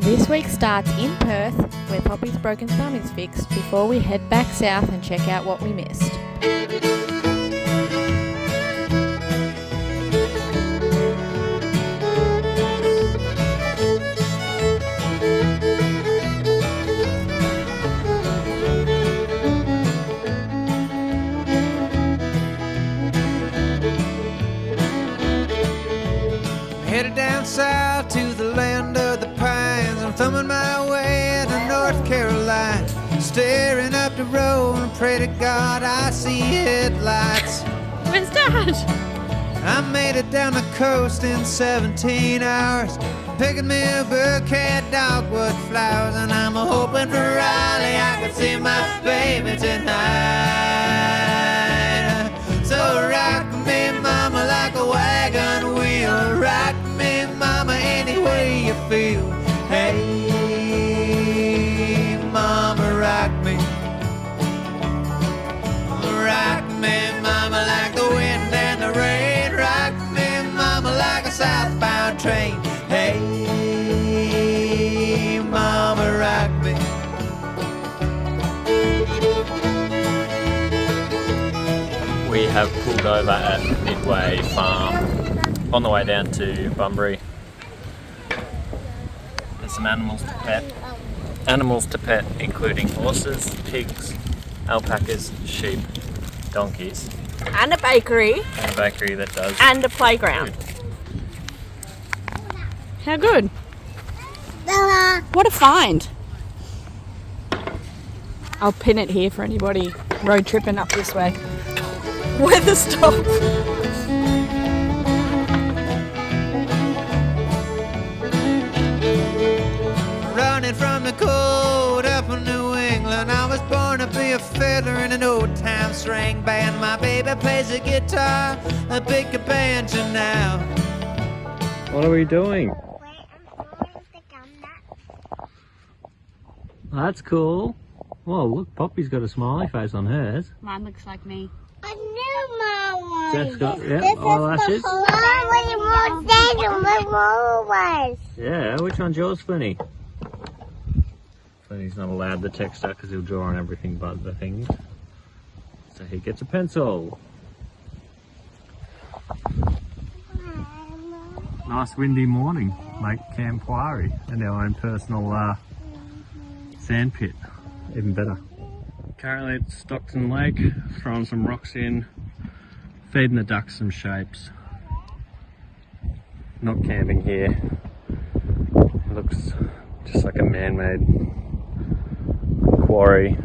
This week starts in Perth, where Poppy's broken thumb is fixed, before we head back south and check out what we missed. Headed down south to the land of the pines. I'm thumbing my way to North Carolina, staring up the road and pray to God I see headlights. Where's Dad? I made it down the coast in 17 hours, picking me a bouquet of dogwood flowers, and I'm hoping for Raleigh I can see my baby tonight. So rock me, mama, like a wagon wheel. Rock me, mama, any way you feel. Hey, mama, rock me. Rock me, mama, like the wind and the rain. Rock me, mama, like a southbound train. Hey, mama, rock me. We have pulled over at Midway Farm on the way down to Bunbury. There's some animals to pet. Animals to pet including horses, pigs, alpacas, sheep, donkeys. And a bakery. And a bakery that does. And a playground. How good. What a find. I'll pin it here for anybody road tripping up this way. Weather stop. Running from the cold up in New England, I was born to be a fiddler in an old time string band. My baby plays the guitar, I pick a banjo now. What are we doing? That's cool. Whoa, look, Poppy's got a smiley face on hers. Mine looks like me. I knew my one. Jeff's got, yeah, This eyelashes. is the whole Yeah, which one's yours, Flinny? Flinny's not allowed the texture because he'll draw on everything but the things. So he gets a pencil. Nice windy morning, Lake Campuari, and our own personal sand pit, even better. Currently at Stockton Lake, throwing some rocks in, feeding the ducks some shapes. Not camping here. It looks just like a man-made quarry.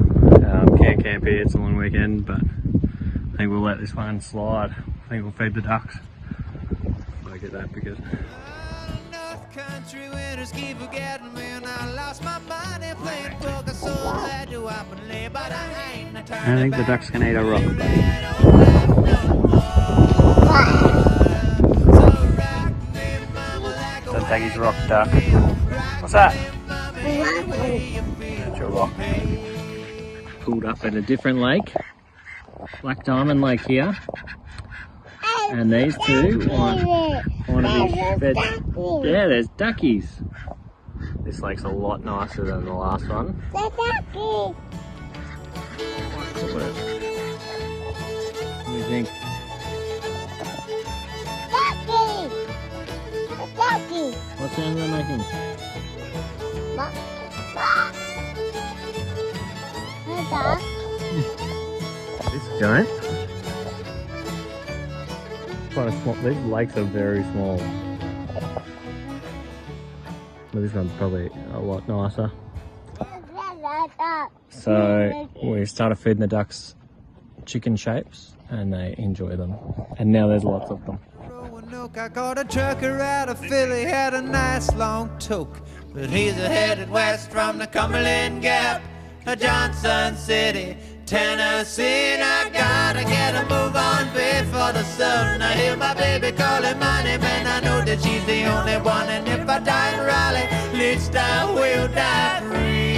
Can't camp here, it's a long weekend, but I think we'll let this one slide. I think we'll feed the ducks. I get that because Country winters keep forgetting me, and I lost my money playing poker, so glad to up and lay, but I ain't a turn. I think the ducks can eat a rock, buddy. That's Daggy's rock duck. What's that? That's your rock. Pulled up at a different lake. Black Diamond Lake here. And these two want to be fed. Yeah, there's duckies. This lake's a lot nicer than the last one. What do you think? What sound are they making? This giant? Quite a small. These lakes are very small. But this one's probably a lot nicer. So we started feeding the ducks chicken shapes and they enjoy them. And now there's lots of them. I caught a trucker out of Philly, had a nice long toke, but he's headed west from the Cumberland Gap, Johnson City, Tennessee. And I gotta get a move on before the sun. I hear my baby calling my name, and I know that she's the only one. And if I die in Raleigh, at least I will die free.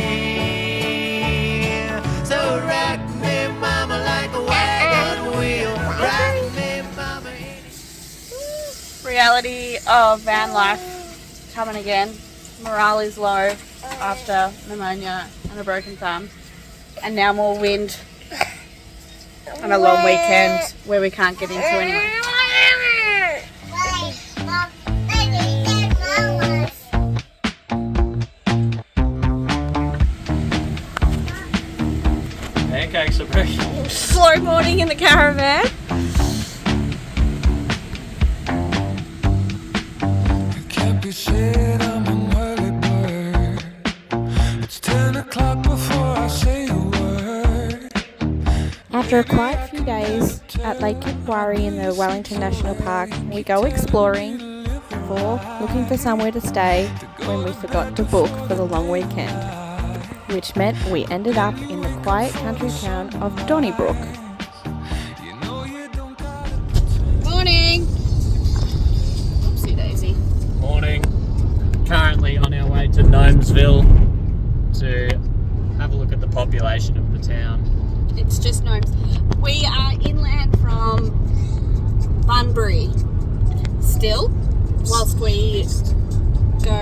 So rock me, mama, like a wagon wheel. Rock me, mama. Reality of van life coming again. morale is low after pneumonia and a broken thumb, and now more wind and a long weekend where we can't get into anyway. Pancakes are pretty. Slow morning in the caravan. Can't be said I'm an early bird. It's 10 o'clock before I say a word. After a quiet few days at Lake Kidwari in the Wellington National Park, we go exploring before looking for somewhere to stay when we forgot to book for the long weekend, which meant we ended up in the quiet country town of Donnybrook. Morning. Oopsie daisy. Morning. Currently on our way to Gnomesville to have a look at the population of the town. It's just gnomes. We are inland from Bunbury still, whilst we go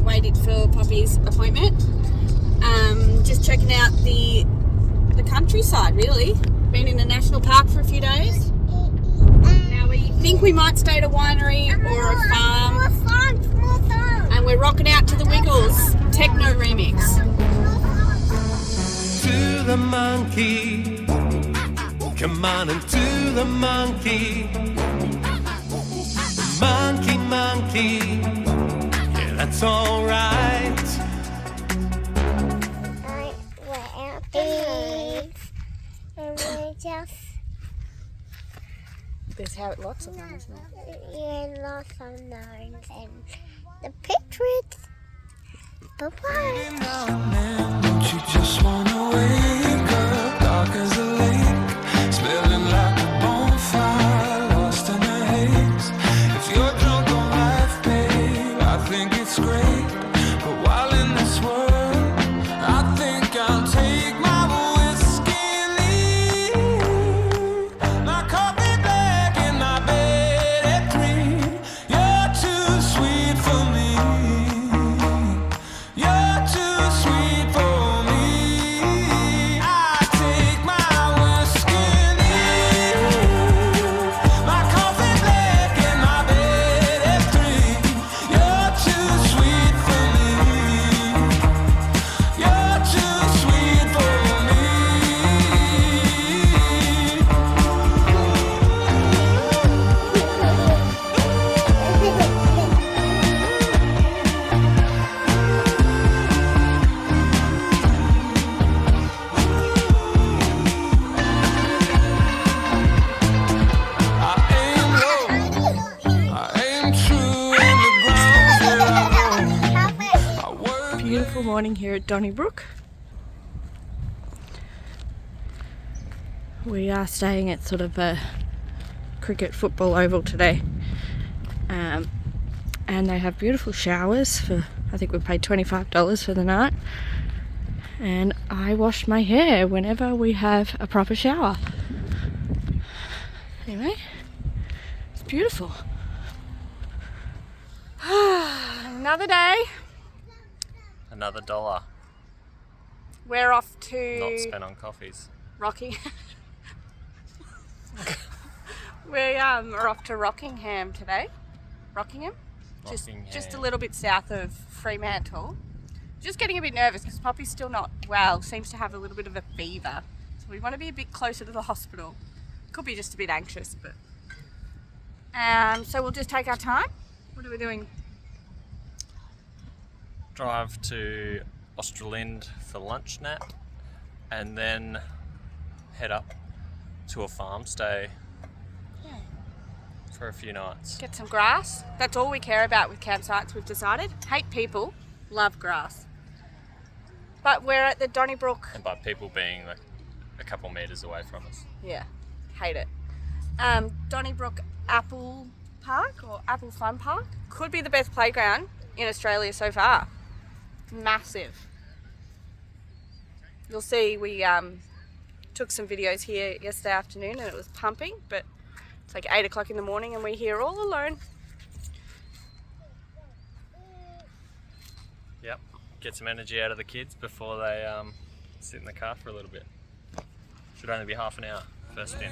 waiting for Poppy's appointment. Just checking out the countryside, really. Been in the national park for a few days. Now we think we might stay at a winery or a farm. And we're rocking out to the Wiggles techno remix. To the monkey, come on and to the monkey. Monkey, monkey, yeah, that's alright. There's lots of them, isn't there? Yeah, lots of gnomes and the Patriots. Bye-bye. Don't you just wanna wake up dark as a lake, smelling like a bonfire, lost in the haze. If you're drunk on life, babe, I think it's great. But while in this world, I think I'll take my whiskey and leave. My coffee black in my bed at 3. You're too sweet for me. You're too sweet for me. I take my whiskey and leave. My coffee black in my bed at 3. You're too sweet for me. You're too sweet for me. I aim low, I aim true, and the ground's where I go. I work. Beautiful morning here at Donnybrook. We are staying at sort of a cricket football oval today, and they have beautiful showers for, I think we paid $25 for the night, and I wash my hair whenever we have a proper shower. Anyway, it's beautiful. Another day. Another $1 We're off not to spent on coffees. Rocking. We are off to Rockingham today. Rockingham? Just a little bit south of Fremantle. Just getting a bit nervous because Poppy's still not well. Seems to have a little bit of a fever. So we want to be a bit closer to the hospital. Could be just a bit anxious, but so we'll just take our time. What are we doing? Drive to Australind for lunch nap, and then head up to a farm stay for a few nights. Get some grass. That's all we care about with campsites, we've decided. Hate people, love grass. But we're at the Donnybrook. And by people being like a couple metres away from us. Yeah, hate it. Donnybrook Apple Park or Apple Fun Park could be the best playground in Australia so far. Massive. You'll see we took some videos here yesterday afternoon and it was pumping, but it's like 8 o'clock in the morning and we're here all alone. Yep. Get some energy out of the kids before they sit in the car for a little bit. Should only be half an hour. First in.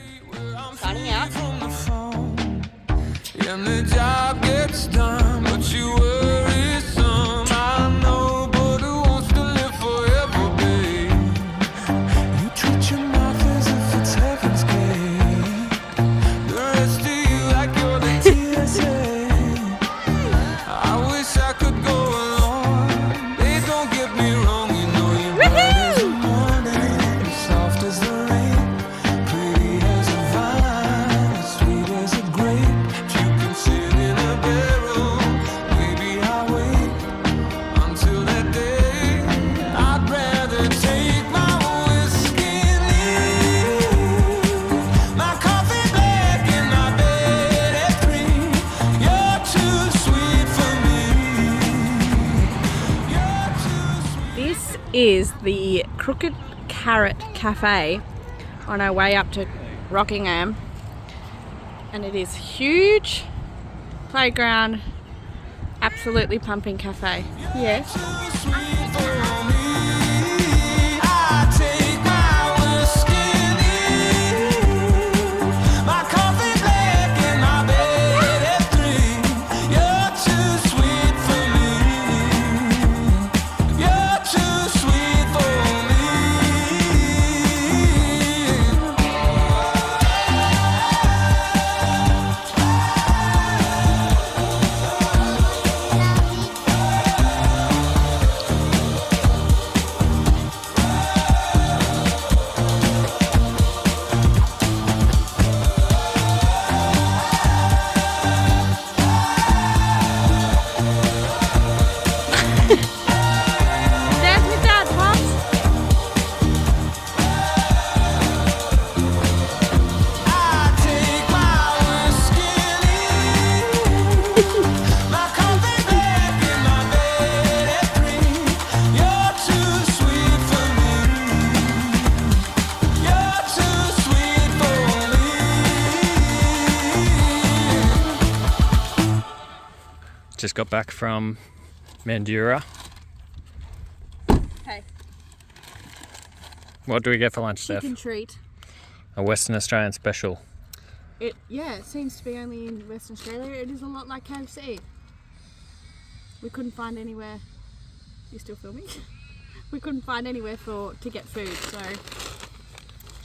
Signing out. From the phone, and the job gets done, but you worry some. I know, but who wants to live forever, babe? You treat your mouth as if it's heaven's gate. The rest of you like you're the TSA. I wish I could go along. Babe, don't get me wrong, you know you're bright as the morning, soft as the rain, pretty as a vine, sweet as a grape. If you can sit in a barrel, maybe I'll wait until that day. I'd rather take my whiskey and leave my coffee black in my bed at 3. You're too sweet for me. You're too sweet. This is the Crooked Carrot Cafe on our way up to Rockingham, and it is huge playground, absolutely pumping cafe. Yes. Too sweet for me. I take my whiskey and leave my coffee black in my bed at 3. You're too sweet for me. You're too sweet for me. Dance with Dad, Pops. I take my whiskey and leave my coffee back in my bed at 3. You're too sweet for me. You're too sweet for me. Just got back from Mandurah. Hey, What do we get for lunch, Steph? chicken treat. A Western Australian special. It seems to be only in Western Australia. It is a lot like KFC. We couldn't find anywhere. You still filming? We couldn't find anywhere to get food, so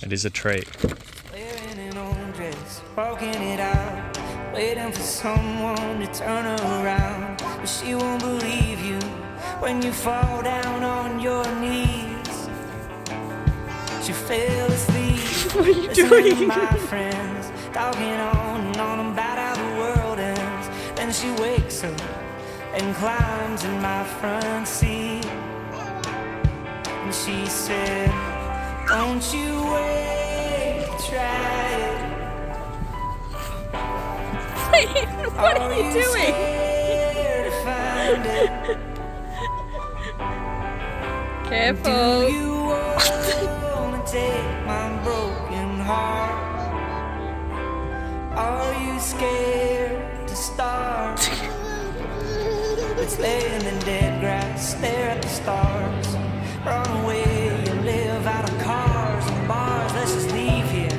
It is a treat. Wearing an old dress, walking it out, waiting for someone to turn her around. But she won't believe you when you fall down on your knees. She fell asleep. what are you Listening to doing? my friends talking on and on about how the world ends. Then she wakes up and climbs in my front seat. And she said, don't you wait to try it. What are you doing? Scared to find it? Careful. Do you wanna take my broken heart? Are you scared to start? Let's lay in the dead grass, stare at the stars. Run away and live out of cars and bars. Let's just leave here,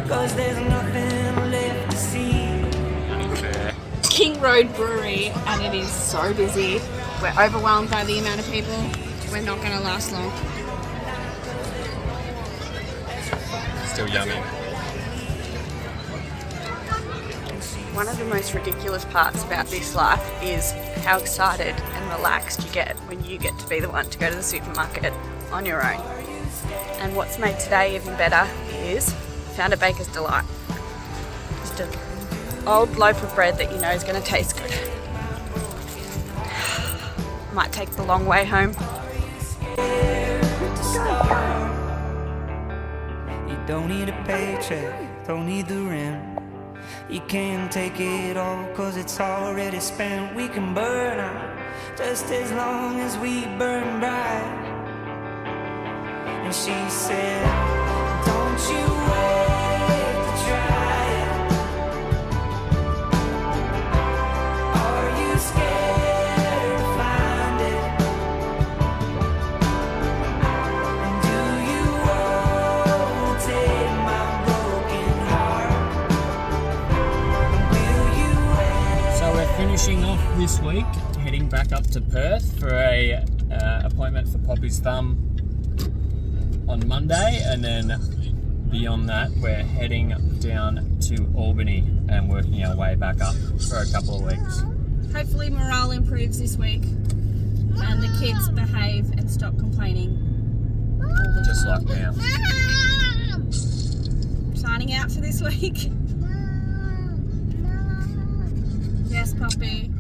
'cause there's nothing left to see. King Road Brewery, and it is so busy. We're overwhelmed by the amount of people. We're not going to last long. Still yummy. One of the most ridiculous parts about this life is how excited and relaxed you get when you get to be the one to go to the supermarket on your own. And what's made today even better is found a Baker's Delight. Just an old loaf of bread that you know is going to taste good. Might take the long way home. You don't need a paycheck, don't need the rent. You can't take it all, 'cause it's already spent. We can burn out just as long as we burn bright. And she said, don't you wait to try it. Are you scared to find it? finishing off this week, heading back up to Perth for a appointment for Poppy's thumb on Monday, and then beyond that we're heading down to Albany and working our way back up for a couple of weeks. Hopefully morale improves this week and the kids behave and stop complaining all the Just time. like now. Signing out for this week. Yes, Poppy.